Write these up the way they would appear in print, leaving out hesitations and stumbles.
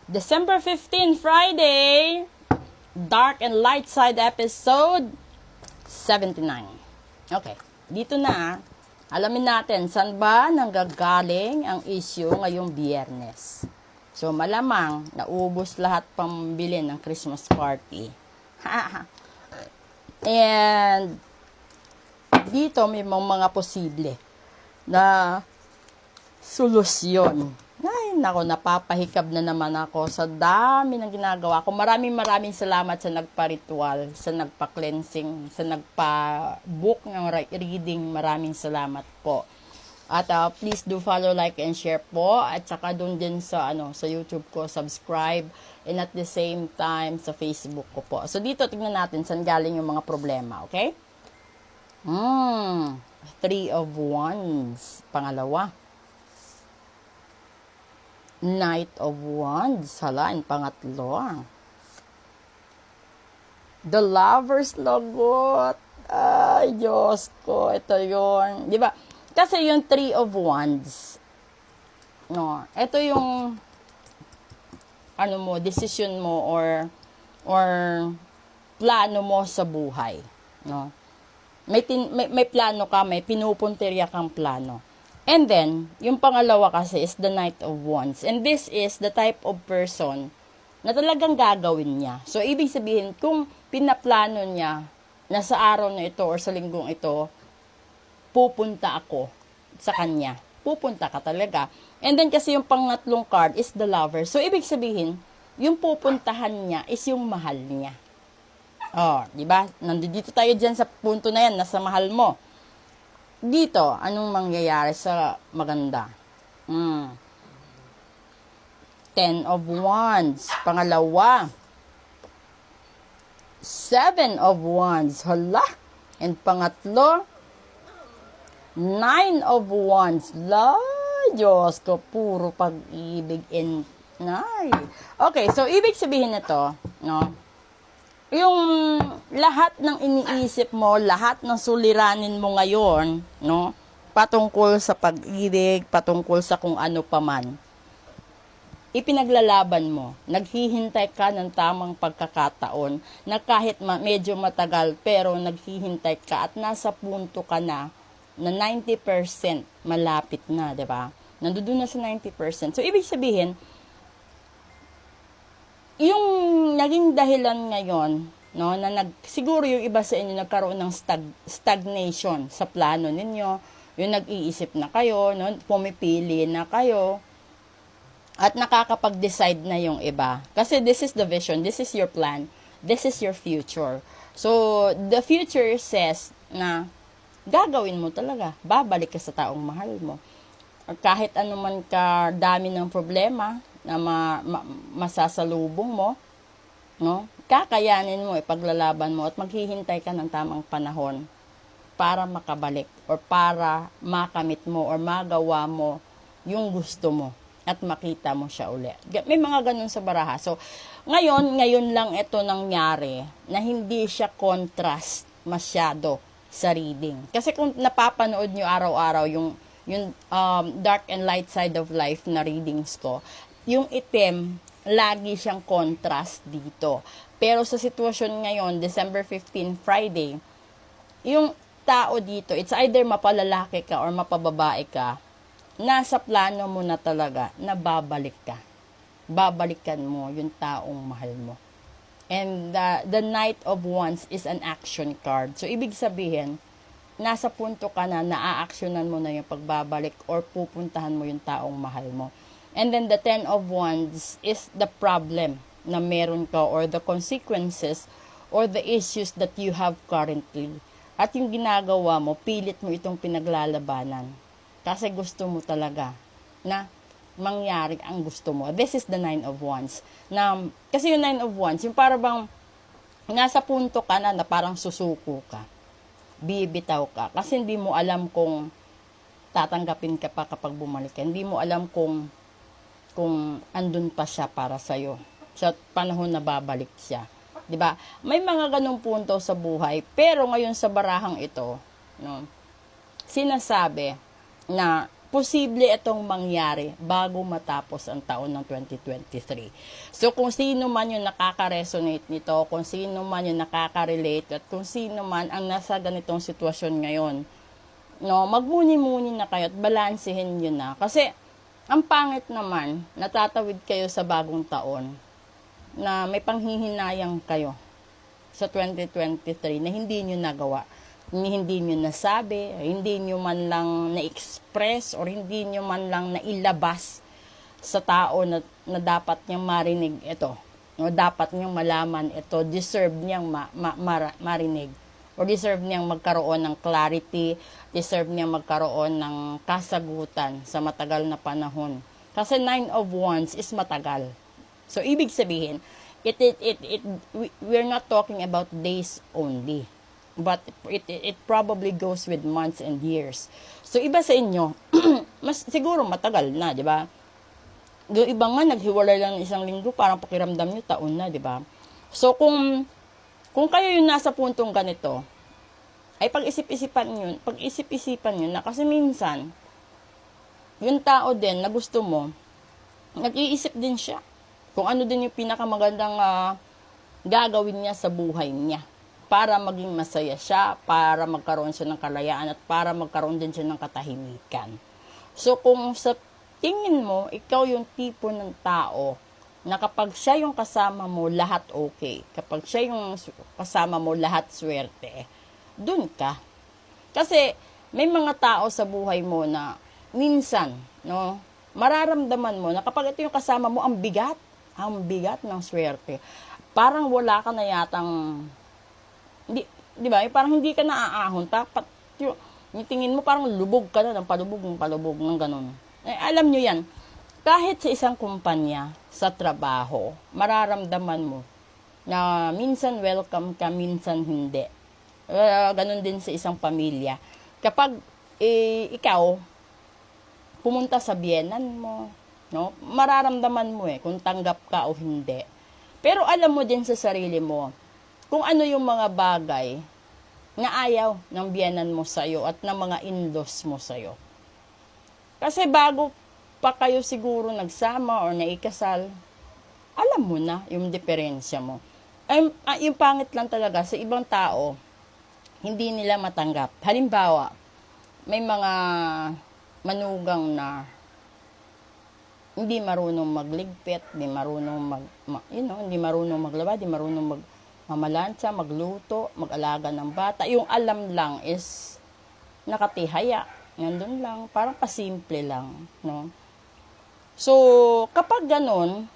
December 15, Friday, Dark and Light Side episode 79. Okay, dito na, alamin natin saan ba nanggagaling ang issue ngayong Biyernes. So, malamang naubos lahat pambili ng Christmas party. And dito may mga posible na solusyon. Ay, nako, napapahikab na naman ako sa dami ng ginagawa ko. Maraming salamat sa nagpa-ritual, sa nagpa-cleansing, sa nagpa-book ng reading. Maraming salamat po. At please do follow, like, and share po. At saka doon din sa, sa YouTube ko, subscribe. And at the same time, sa Facebook ko po. So, dito, tignan natin saan galing yung mga problema, okay? Three of Wands. Pangalawa. Knight of Wands. Hala, and pangatlo. The Lover's lagot. Ay, Diyos ko. Ito yun. Di ba? Kasi yung Three of Wands. No, ito yung decision mo or plano mo sa buhay. No? May plano ka, may pinupuntirya kang plano. And then, yung pangalawa kasi is the Knight of Wands. And this is the type of person na talagang gagawin niya. So, ibig sabihin, kung pinaplano niya na sa araw na ito or sa linggong ito, pupunta ako sa kanya. Pupunta ka talaga. And then, kasi yung pangatlong card is the Lover. So, ibig sabihin, yung pupuntahan niya is yung mahal niya. Oh, di ba? Nandito tayo dyan sa punto na yan, nasa mahal mo. Dito, anong mangyayari sa maganda? Ten of Wands. Pangalawa. Seven of Wands. Hala. And pangatlo, Nine of Wands. La, Diyos ko, puro pag-ibig and nay. Okay, so ibig sabihin nito, no? Yung lahat ng iniisip mo, lahat ng suliranin mo ngayon, no, patungkol sa pag-ibig, patungkol sa kung ano paman, ipinaglalaban mo. Naghihintay ka ng tamang pagkakataon na kahit medyo matagal, pero naghihintay ka at nasa punto ka na 90% malapit na, di ba? Nandoon na sa 90%. So, ibig sabihin, yung naging dahilan ngayon, no, na siguro yung iba sa inyo nagkaroon ng stagnation sa plano ninyo, yung nag-iisip na kayo, no, pumipili na kayo, at nakakapag-decide na yung iba. Kasi this is the vision, this is your plan, this is your future. So, the future says na gagawin mo talaga, babalik ka sa taong mahal mo. Or kahit anuman ka dami ng problema, na masasalubong mo, no? Kakayanin mo, ipaglalaban mo at maghihintay ka ng tamang panahon para makabalik or para makamit mo or magawa mo yung gusto mo at makita mo siya uli. May mga ganun sa baraha. So, ngayon lang ito nangyari na hindi siya contrast masyado sa reading. Kasi kung napapanood nyo araw-araw yung dark and light side of life na readings ko, yung itim, lagi siyang contrast dito. Pero sa sitwasyon ngayon, December 15, Friday, yung tao dito, it's either mapalalaki ka or mapababae ka, nasa plano mo na talaga na babalik ka. Babalikan mo yung taong mahal mo. And the Knight of Wands is an action card. So, ibig sabihin, nasa punto ka na naaaksyonan mo na yung pagbabalik or pupuntahan mo yung taong mahal mo. And then the Ten of Wands is the problem na meron ka or the consequences or the issues that you have currently. At yung ginagawa mo, pilit mo itong pinaglalabanan. Kasi gusto mo talaga na mangyari ang gusto mo. This is the Nine of Wands. Kasi yung Nine of Wands, yung parang bang nasa punto ka na parang susuko ka. Bibitaw ka. Kasi hindi mo alam kung tatanggapin ka pa kapag bumalik ka. Hindi mo alam kung andun pa siya para sa'yo. Sa panahon na babalik siya. 'Di ba? May mga ganung punto sa buhay. Pero ngayon sa barahang ito, no, sinasabi na posible itong mangyari bago matapos ang taon ng 2023. So, kung sino man yung nakaka-resonate nito, kung sino man yung nakaka-relate, at kung sino man ang nasa ganitong sitwasyon ngayon, no, magmuni-muni na kayo at balansehin nyo na. Kasi, ang pangit naman, natatawid kayo sa bagong taon na may panghihinayang kayo sa 2023 na hindi nyo nagawa. Hindi nyo nasabi, hindi nyo man lang na-express, or hindi nyo man lang nailabas sa tao na dapat niyang marinig ito. No, dapat niyang malaman ito, deserve niyang marinig. Or deserve niyang magkaroon ng clarity, deserve niyang magkaroon ng kasagutan sa matagal na panahon. Kasi 9 of Wands is matagal. So, ibig sabihin, we're not talking about days only. But it probably goes with months and years. So, iba sa inyo, mas siguro matagal na, di ba? Yung iba nga, naghiwalay lang isang linggo, parang pakiramdam nyo, taon na, di ba? So, kung kayo yung nasa puntong ganito, ay pag-isip-isipan nyo na, kasi minsan, yung tao din na gusto mo, nag-iisip din siya kung ano din yung pinakamagandang gagawin niya sa buhay niya para maging masaya siya, para magkaroon siya ng kalayaan, at para magkaroon din siya ng katahimikan. So, kung sa tingin mo, ikaw yung tipo ng tao na kapag siya yung kasama mo, lahat okay. Kapag siya yung kasama mo, lahat swerte. Dun ka. Kasi, may mga tao sa buhay mo na minsan, no, mararamdaman mo na kapag ito yung kasama mo, ang bigat ng swerte. Parang wala ka na yatang, di ba? Parang hindi ka naaahon. Tapat, yung tingin mo parang lubog ka na, ng palubog ng ganun. Alam nyo yan, kahit sa isang kumpanya, sa trabaho, mararamdaman mo na minsan welcome ka, minsan hindi. Ganun din sa isang pamilya. Kapag ikaw, pumunta sa biyenan mo, no, mararamdaman mo kung tanggap ka o hindi. Pero alam mo din sa sarili mo, kung ano yung mga bagay na ayaw ng biyenan mo sa'yo at ng mga in-laws mo sa'yo. Kasi bago pa kayo siguro nagsama or naikasal, alam mo na yung diferensya mo. Yung pangit lang talaga sa ibang tao, hindi nila matanggap. Halimbawa, may mga manugang na hindi marunong magligpit, hindi marunong hindi marunong maglaba, hindi marunong mamalansya, magluto, mag-alaga ng bata. Yung alam lang is nakatihaya. Nandun lang, parang pasimple lang, no? So, kapag ganun,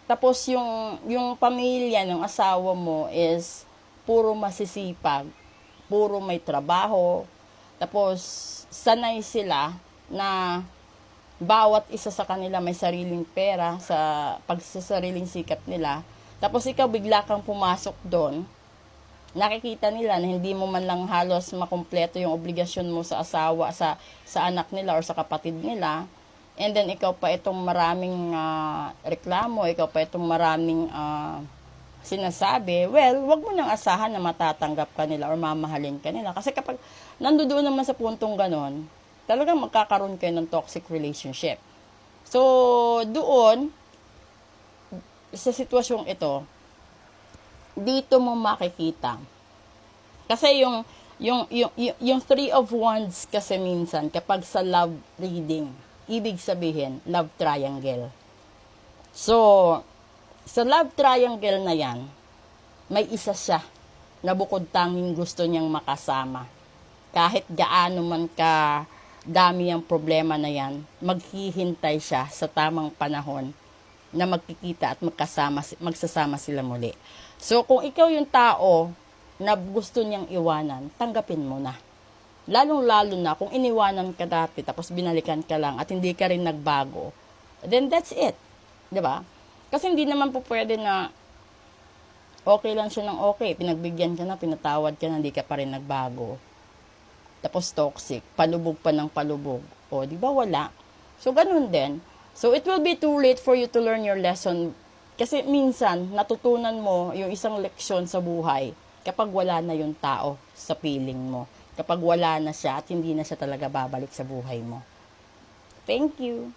tapos yung pamilya ng asawa mo is puro masisipag, puro may trabaho, tapos sanay sila na bawat isa sa kanila may sariling pera sa pagsasariling sikap nila. Tapos ikaw bigla kang pumasok doon, nakikita nila na hindi mo man lang halos makumpleto yung obligasyon mo sa asawa, sa anak nila or sa kapatid nila. And then ikaw pa itong maraming reklamo, ikaw pa itong maraming sinasabi. Well, wag mo nang asahan na matatanggap ka nila or mamahalin ka nila. Kasi kapag nandoon naman sa puntong ganon, talagang magkakaroon kayo ng toxic relationship. So, doon, sa sitwasyong ito, dito mo makikita. Kasi yung 3 of Wands kasi minsan, kapag sa love reading, ibig sabihin, love triangle. So, sa love triangle na yan, may isa siya na bukod tanging gusto niyang makasama. Kahit gaano man ka dami ang problema na yan, maghihintay siya sa tamang panahon na magkikita at magsasama sila muli. So, kung ikaw yung tao na gusto niyang iwanan, tanggapin mo na. Lalong-lalo na kung iniwanan ka dati tapos binalikan ka lang at hindi ka rin nagbago, then that's it. Diba? Kasi hindi naman po pwede na okay lang siya ng okay, pinagbigyan ka na, pinatawad ka na, hindi ka pa rin nagbago. Tapos toxic, palubog pa ng palubog. O, di ba wala? So, ganun din. So, it will be too late for you to learn your lesson. Kasi minsan, natutunan mo yung isang leksyon sa buhay kapag wala na yung tao sa piling mo. Kapag wala na siya at hindi na siya talaga babalik sa buhay mo. Thank you.